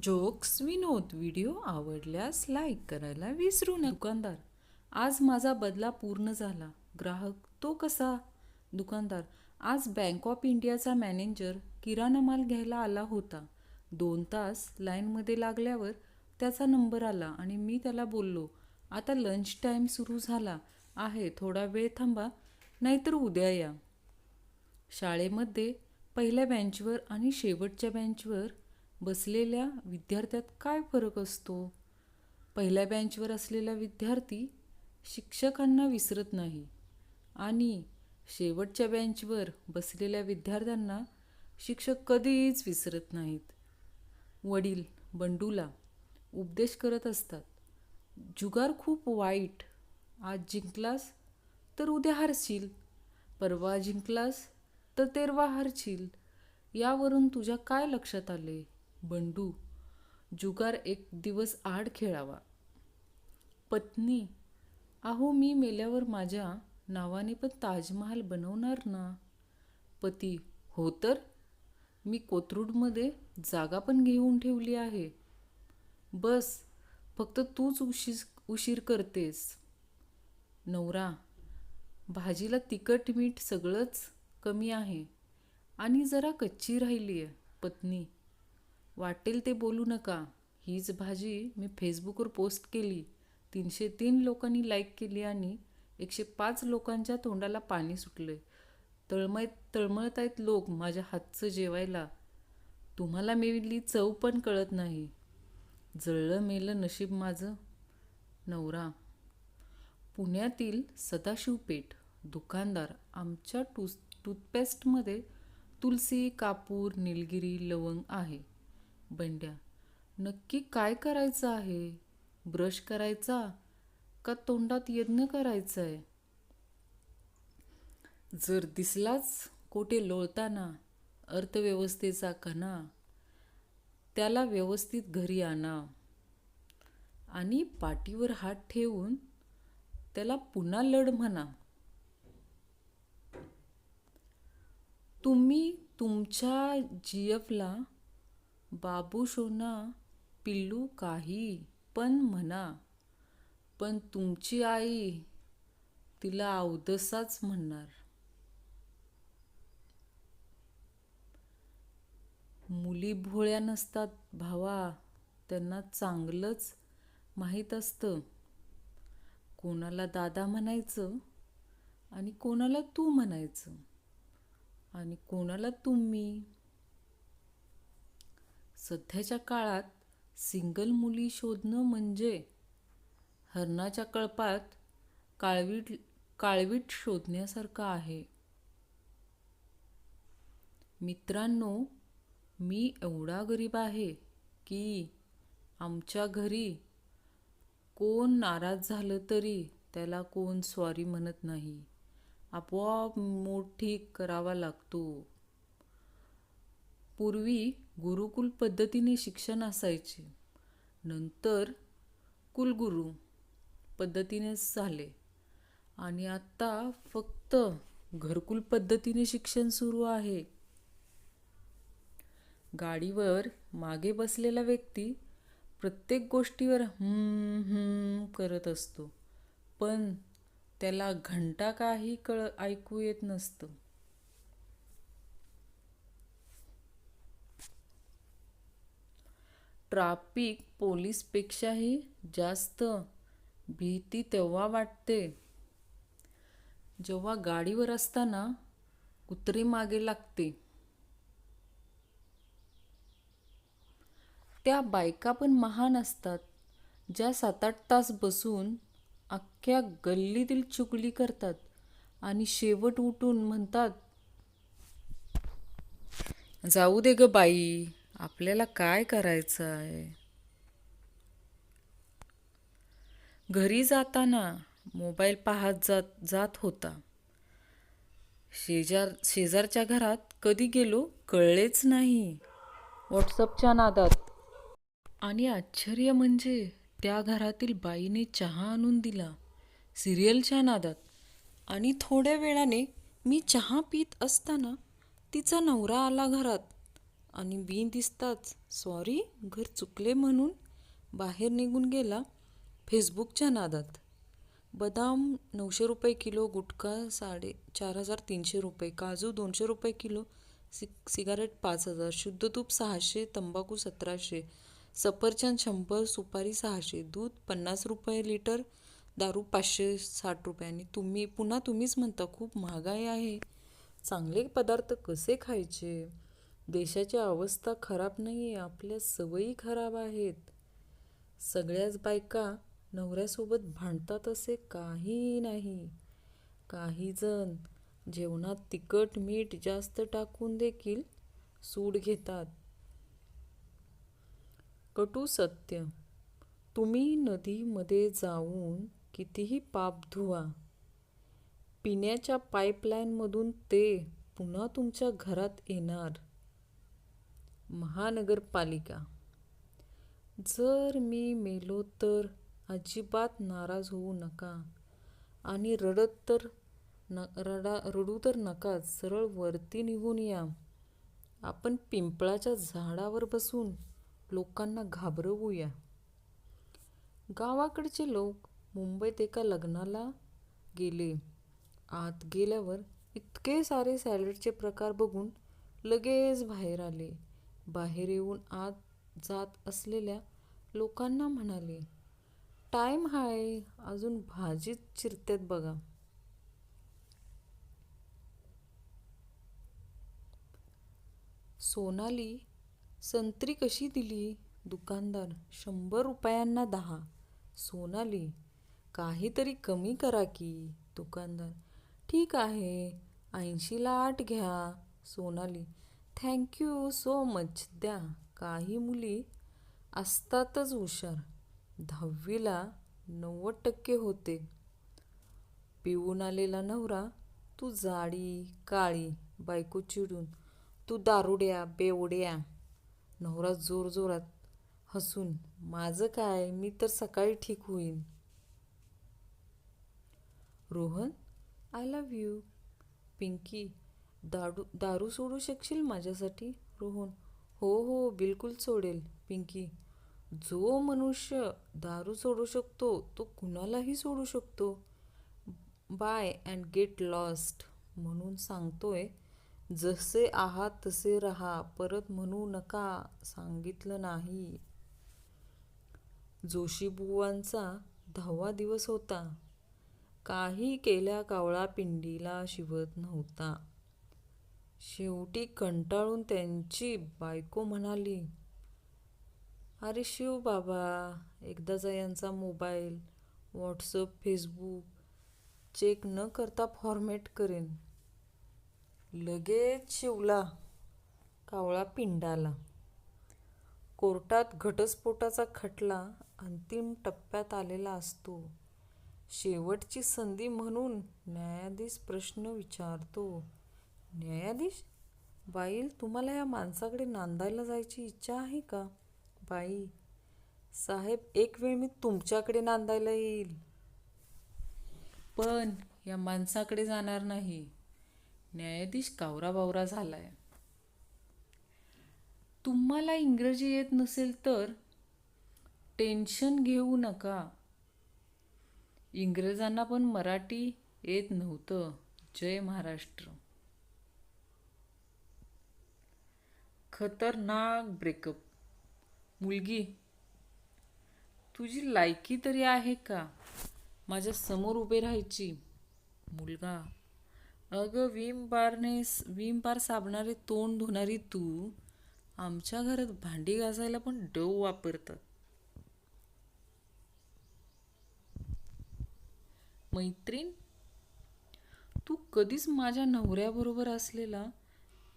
Jokes विनोद video आवडल्यास like करायला विसरू नका. दुकानदार, आज माझा बदला पूर्ण झाला. ग्राहक, तो कसा? दुकानदार, आज बँक ऑफ इंडियाचा मॅनेजर किराणा माल घ्यायला आला होता. 2 तास लाईनमध्ये लागल्यावर त्याचा नंबर आला आणि मी त्याला बोललो, आता लंच टाईम सुरू झाला आहे, थोडा वेळ थांबा, नाहीतर उद्या या. शाळेमध्ये पहिल्या बेंचवर आणि शेवटच्या बेंचवर बसलेल्या विद्यार्थ्यात काय फरक असतो? पहिल्या बेंचवर असलेला विद्यार्थी शिक्षकांना विसरत नाही आणि शेवटच्या बेंचवर बसलेल्या विद्यार्थ्यांना शिक्षक कधीच विसरत नाहीत. वडील बंडूला उपदेश करत असतात. जुगार खूप वाईट. आज जिंकलास तर उद्या हारशील, परवा जिंकलास तर तेरवा हारशील. यावरून तुझ्या काय लक्षात आले? बंडू, जुगार एक दिवस आड खेळावा. पत्नी, अहो मी मेल्यावर माझ्या नावाने पण ताजमहाल बनवणार ना. पती, हो तर मी कोथरूडमध्ये जागा पण घेऊन ठेवली आहे. बस फक्त तूच उशीर करतेस. नवरा, भाजीला तिखट मीठ सगळंच कमी आहे आणि जरा कच्ची राहिली आहे. पत्नी, वाटेल ते बोलू नका. हीच भाजी मी फेसबुकवर पोस्ट केली, 303 लोकांनी लाईक केली आणि 105 लोकांच्या तोंडाला पाणी सुटले. तळमळत आहेत लोक माझ्या हातचं जेवायला. तुम्हाला मेली चव पण कळत नाही. जळलं मेलं नशीब माझं. नवरा, पुण्यातील सदाशिवपेठ. दुकानदार, आमच्या टूथपेस्टमध्ये तुलसी, कापूर, निलगिरी, लवंग आहे. बंड्या, नक्की काय करायचं आहे? ब्रश करायचा का तोंडात यज्ञ करायचा आहे? जर दिसलाच कोठे लोळताना अर्थव्यवस्थेचा कणा, त्याला व्यवस्थित घरी आणा आणि पाठीवर हात ठेवून त्याला पुन्हा लढ म्हणा. तुम्ही तुमच्या जीएफला बाबू सोना पिल्लू काही पण म्हणा, पण तुमची आई तिला अवदसाच म्हणणार. मुली भोळ्या नसतात भावा, त्यांना चांगलंच माहीत असतं कोणाला दादा म्हणायचं आणि कोणाला तू म्हणायचं आणि कोणाला तुम्ही. सध्याच्या काळात सिंगल मुली शोधणं म्हणजे हरणाच्या कळपात काळवीट शोधण्यासारखं आहे. मित्रांनो, मी एवढा गरीब आहे की आमच्या घरी कोण नाराज झालं तरी त्याला कोण सॉरी म्हणत नाही. आपोआप मूड ठीक करावा लागतो. पूर्वी गुरुकुल पद्धतीने शिक्षण असायचे, नंतर कुलगुरू पद्धतीनेच झाले आणि आता फक्त घरकुल पद्धतीने शिक्षण सुरू आहे. गाडीवर मागे बसलेला व्यक्ती प्रत्येक गोष्टीवर करत असतो, पण त्याला घंटा काही ऐकू येत नसतं. ट्रॅफिक पोलीसपेक्षाही जास्त भीती तेव्हा वाटते जेव्हा गाडीवर असताना कुत्रे मागे लागते. त्या बायका पण महान असतात ज्या 7-8 तास बसून अख्ख्या गल्लीतील चुगली करतात आणि शेवट उठून म्हणतात, जाऊ दे ग बाई, आपल्याला काय करायचं आहे. घरी जाताना मोबाईल पाहत जात होता. शेजारच्या घरात कधी गेलो कळलेच नाही, व्हॉट्सअपच्या नादात. आणि आश्चर्य म्हणजे त्या घरातील बाईने चहा आणून दिला सिरियलच्या नादात. आणि थोड्या वेळाने मी चहा पीत असताना तिचा नवरा आला घरात आणि बिन दिसताच सॉरी घर चुकले म्हणून बाहेर निघून गेला फेसबुकच्या नादात. बदाम 900 रुपये किलो, गुटखा 4300 रुपये, काजू 200 रुपये किलो, सिगारेट 5000, शुद्ध तूप 600, तंबाखू 1700, सफरचंद 100, सुपारी 600, दूध 50 रुपये लिटर, दारू 560 रुपये. आणि तुम्हीच म्हणता खूप महागाई आहे. चांगले पदार्थ कसे खायचे? देशाची अवस्था खराब नाही आहे, आपल्या सवयी खराब आहेत. सगळ्याच बायका नवऱ्यासोबत भांडतात असे काही नाही. काही जण जेवणात तिखट मीठ जास्त टाकून देखील सूड घेतात. कटू सत्य, तुम्ही नदीमध्ये जाऊन कितीही पाप धुवा, पिण्याच्या पाईपलाईनमधून ते पुन्हा तुमच्या घरात येणार. महानगरपालिका. जर मी मेलो तर अजिबात नाराज होऊ नका आणि रडू तर नकाच. सरळ वरती निघून या. आपण पिंपळाच्या झाडावर बसून लोकांना घाबरवूया. गावाकडचे लोक मुंबईत एका लग्नाला गेले. आत गेल्यावर इतके सारे सॅलडचे प्रकार बघून लगेच बाहेर आले. बाहेर येऊन आत जात असलेल्या लोकांना म्हणाले, टाईम हाय, अजून भाजीच चिरतेत बघा. सोनाली, संत्री कशी दिली? दुकानदार, 100 रुपयांना 10. सोनाली, काहीतरी कमी करा की. दुकानदार, ठीक आहे, 80ला 8 घ्या. सोनाली, थँक्यू सो मच, द्या. काही मुली असतातच हुशार. 10वीला 90% होते. पिऊन आलेला नवरा, तू जाडी काळी. बायको चिडून, तू दारुड्या बेवड्या. नवरा जोरजोरात हसून, माझं काय, मी तर सकाळी ठीक होईन. Rohan, I love you. Pinky, दारू सोडू शकशील माझ्यासाठी? रोहन, हो हो बिलकुल सोडेल. पिंकी, जो मनुष्य दारू सोडू शकतो तो कुणालाही सोडू शकतो. बाय अँड गेट लॉस्ट म्हणून सांगतोय. जसे आहात तसे राहा, परत म्हणू नका सांगितलं नाही. जोशीबुवांचा 10वा दिवस होता. काही केल्या कावळा पिंडीला शिवत नव्हता. शेवटी कंटाळून त्यांची बायको म्हणाली, अरे शिव बाबा, एकदाचा यांचा मोबाईल, व्हॉट्सअप, फेसबुक चेक न करता फॉर्मॅट करेन. लगेच शिवला कावळा पिंडाला. कोर्टात घटस्फोटाचा खटला अंतिम टप्प्यात आलेला असतो. शेवटची संधी म्हणून न्यायाधीश प्रश्न विचारतो. न्यायाधीश, बाईल, तुम्हाला या माणसाकडे नांदायला जायची इच्छा आहे का? बाई, साहेब, एक वेळ मी तुमच्याकडे नांदायला येईल, पण या माणसाकडे जाणार नाही. न्यायाधीश कावराबावरा झालाय. तुम्हाला इंग्रजी येत नसेल तर टेन्शन घेऊ नका. इंग्रजांना पण मराठी येत नव्हतं. जय महाराष्ट्र. खतरनाक ब्रेकअप. मुलगी, तुझी लायकी तरी आहे का माझ्या समोर उभे राहायची? मुलगा, अगं विम बार साबणारे तोंड धुणारी तू आमच्या घरात भांडी घासायला पण डव वापरतात. मैत्रीण, तू कधीच माझ्या नवऱ्याबरोबर असलेला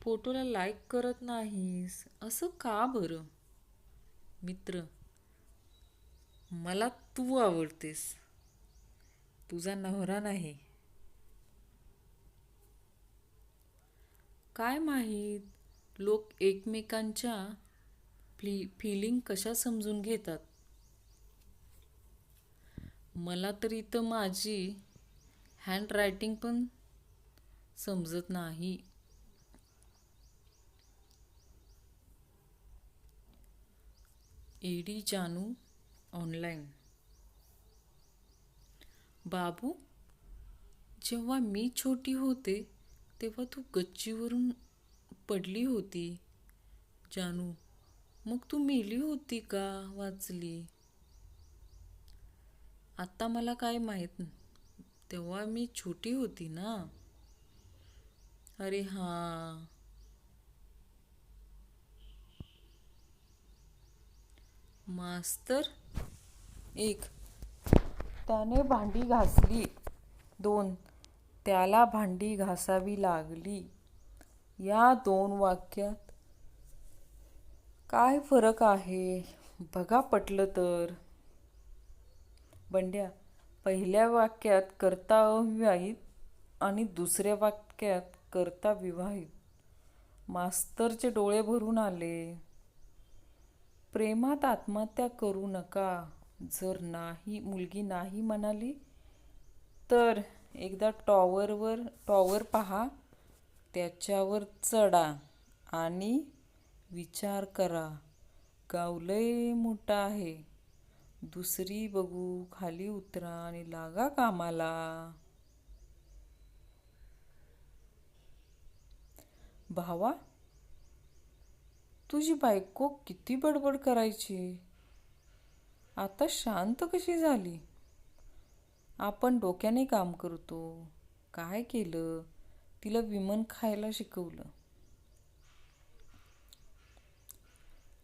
फोटोला लाईक करत नाहीस, असं का बरं? मित्र, मला तू आवडतेस, तुझा नवरा नाही. काय माहीत लोक एकमेकांच्या फिलिंग कशा समजून घेतात. मला तर इथं माझी हँडरायटिंग पण समजत नाही. एडी जानू ऑनलाईन. बाबू, जेव्हा मी छोटी होते तेव्हा तू गच्चीवरून पडली होती. जानू, मग तू मेली होती का वाचली? आता मला काय माहीत, तेव्हा मी छोटी होती ना. अरे हां. मास्तर एक, त्याने भांडी घासली. 2, त्याला भांडी घासावी लागली. या 2 वाक्यात काय फरक आहे बघा पटलं तर. बंड्या, पहिल्या वाक्यात कर्ता अविवाहित आणि दुसऱ्या वाक्यात कर्ता विवाहित. मास्तरचे डोळे भरून आले. प्रेमात आत्महत्या करू नका. जर मुलगी नाही म्हणाली तर एकदा टॉवर पहा, त्याच्यावर चढा आणि विचार करा. गाव लय मोठा आहे. दुसरी बघू. खाली उतरा आणि लागा कामाला. भावा, तुझी बायको किती बडबड करायची, आता शांत कशी झाली? आपण डोक्याने काम करतो. काय केलं? तिला विमन खायला शिकवलं.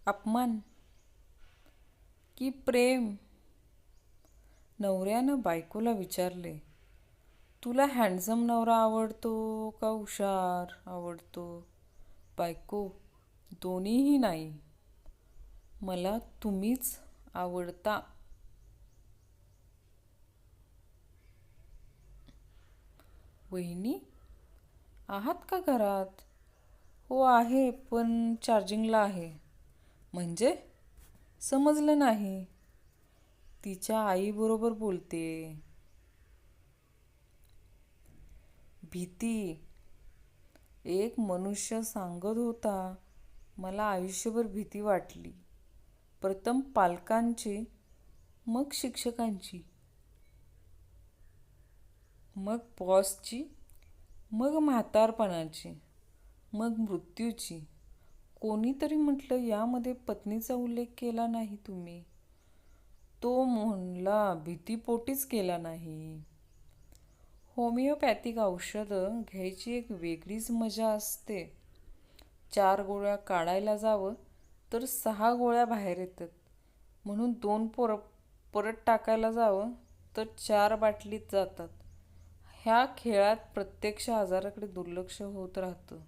अपमान की प्रेम? नवऱ्यानं बायकोला विचारले, तुला हँडसम नवरा आवडतो का हुशार आवडतो? बायको, दोन्हीही नाही, मला तुम्हीच आवडता. वहिनी, आहात का घरात? हो आहे, पण चार्जिंगला आहे. म्हणजे समजलं नाही. तिच्या आईबरोबर बोलते. भीती. एक मनुष्य सांगत होता, मला आयुष्यभर भीती वाटली. प्रथम पालकांची, मग शिक्षकांची, मग बॉसची, मग म्हातारपणाची, मग मृत्यूची. कोणीतरी म्हटलं, यामध्ये पत्नीचा उल्लेख केला नाही तुम्ही. तो म्हणला, भीतीपोटीच केला नाही. होमिओपॅथिक औषधं घ्यायची एक वेगळीच मजा असते. 4 गोळ्या काढायला जावं तर 6 गोळ्या बाहेर येतात. म्हणून 2 परत टाकायला जावं तर 4 बाटलीत जातात. ह्या खेळात प्रत्यक्ष आजाराकडे दुर्लक्ष होत राहतं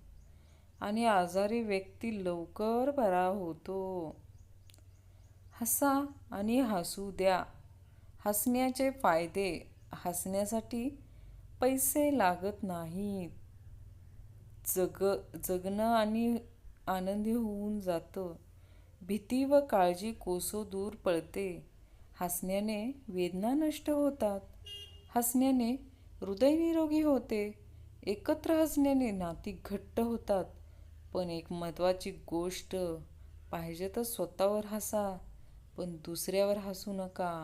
आणि आजारी व्यक्ती लवकर बरा होतो. हसा आणि हसू द्या. हसण्याचे फायदे. हसण्यासाठी पैसे लागत नाहीत. जगणं आणि आनंदी होऊन जातं. भीती व काळजी कोसो दूर पळते. हसण्याने वेदना नष्ट होतात. हसण्याने हृदय निरोगी होते. एकत्र हसण्याने नाती घट्ट होतात. पण एक महत्त्वाची गोष्ट, पाहिजे तर स्वतःवर हसा, पण दुसऱ्यावर हसू नका.